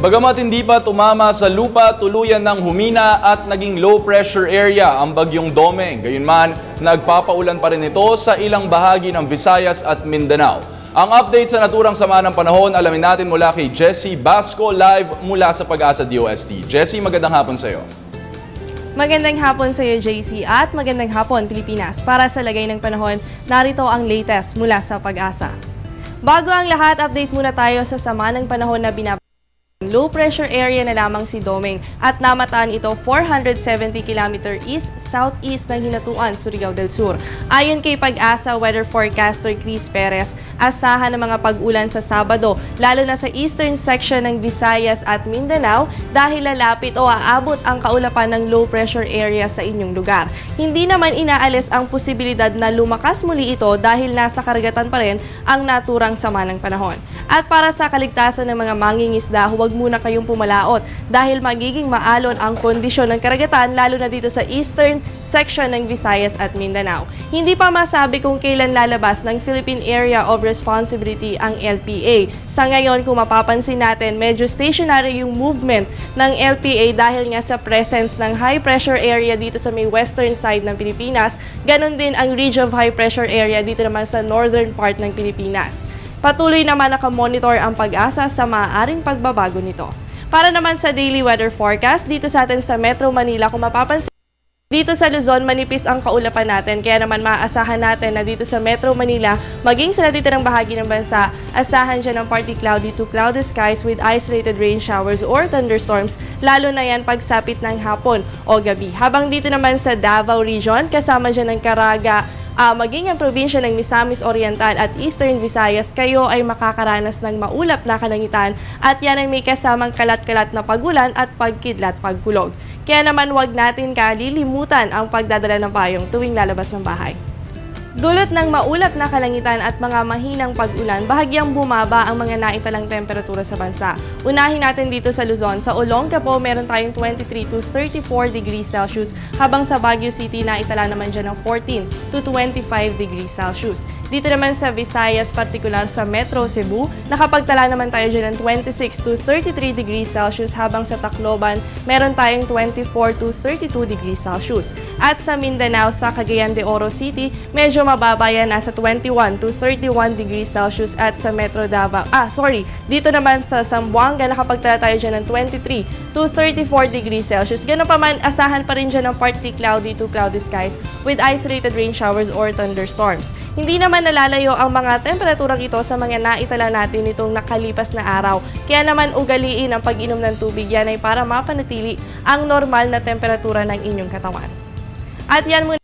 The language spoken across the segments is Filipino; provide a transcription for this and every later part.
Bagamat hindi pa tumama sa lupa, tuluyan ng humina at naging low pressure area ang bagyong Domeng. Gayunman, nagpapaulan pa rin ito sa ilang bahagi ng Visayas at Mindanao. Ang update sa naturang sama ng panahon, alamin natin mula kay Jessie Basco live mula sa Pag-asa DOST. Jessie, magandang hapon sa iyo. Magandang hapon sa iyo, JC, at magandang hapon, Pilipinas. Para sa lagay ng panahon, narito ang latest mula sa Pag-asa. Bago ang lahat, update muna tayo sa sama ng panahon na low pressure area na lamang si Domeng at namataan ito 470 km east-southeast ng Hinatuan, Surigao del Sur. Ayon kay Pag-asa weather forecaster Chris Perez, asahan ng mga pag-ulan sa Sabado, lalo na sa eastern section ng Visayas at Mindanao dahil lalapit o aabot ang kaulapan ng low pressure area sa inyong lugar. Hindi naman inaalis ang posibilidad na lumakas muli ito dahil nasa karagatan pa rin ang naturang sama ng panahon. At para sa kaligtasan ng mga mangingisda, huwag muna kayong pumalaot dahil magiging maalon ang kondisyon ng karagatan lalo na dito sa eastern section ng Visayas at Mindanao. Hindi pa masabi kung kailan lalabas ng Philippine Area of Responsibility ang LPA. Sa ngayon, kung mapapansin natin, medyo stationary yung movement ng LPA dahil nga sa presence ng high pressure area dito sa may western side ng Pilipinas. Ganon din ang region of high pressure area dito naman sa northern part ng Pilipinas. Patuloy naman nakamonitor ang Pag-asa sa maaaring pagbabago nito. Para naman sa daily weather forecast, dito sa atin sa Metro Manila, kung mapapansin, dito sa Luzon, manipis ang kaulapan natin. Kaya naman maaasahan natin na dito sa Metro Manila, maging sa natitirang bahagi ng bansa, asahan dyan ng partly cloudy to cloudy skies with isolated rain showers or thunderstorms, lalo na yan pagsapit ng hapon o gabi. Habang dito naman sa Davao Region, kasama dyan ng Caraga, maging ang probinsya ng Misamis Oriental at Eastern Visayas, kayo ay makakaranas ng maulap na kalangitan at yan ay may kasamang kalat-kalat na pagulan at pagkidlat pagkulog. Kaya naman huwag natin kalilimutan ang pagdadala ng payong tuwing lalabas ng bahay. Dulot ng maulap na kalangitan at mga mahinang pag-ulan, bahagyang bumaba ang mga naitalang temperatura sa bansa. Unahin natin dito sa Luzon. Sa Olongapo, meron tayong 23 to 34 degrees Celsius, habang sa Baguio City, naitala naman dyan ng 14 to 25 degrees Celsius. Dito naman sa Visayas, partikular sa Metro Cebu, nakapagtala naman tayo dyan ng 26 to 33 degrees Celsius, habang sa Tacloban, meron tayong 24 to 32 degrees Celsius. At sa Mindanao, sa Cagayan de Oro City, medyo mababa yan, nasa 21 to 31 degrees Celsius. At sa Metro Davao, dito naman sa Zamboanga, nakapagtala tayo dyan ng 23 to 34 degrees Celsius. Ganun pa man, asahan pa rin dyan ng partly cloudy to cloudy skies with isolated rain showers or thunderstorms. Hindi naman nalalayo ang mga temperaturang ito sa mga naitala natin nitong nakalipas na araw. Kaya naman ugaliin ang pag-inom ng tubig, yan ay para mapanatili ang normal na temperatura ng inyong katawan. At yan muna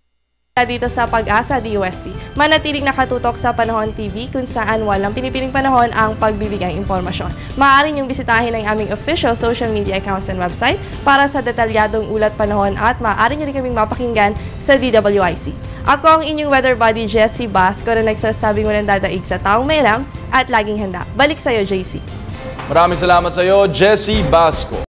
dito sa Pag-asa DOST. Manatiling nakatutok sa Panahon TV kung saan walang pinipiling panahon ang pagbibigay impormasyon. Maaari niyong bisitahin ang aming official social media accounts and website para sa detalyadong ulat panahon at maaari niyo rin kaming mapakinggan sa DWIC. Ako ang inyong weather buddy, Jessie Basco, na nagsasabing walang dadaig sa taong may alam at laging handa. Balik sa iyo, JC. Maraming salamat sa iyo, Jessie Basco.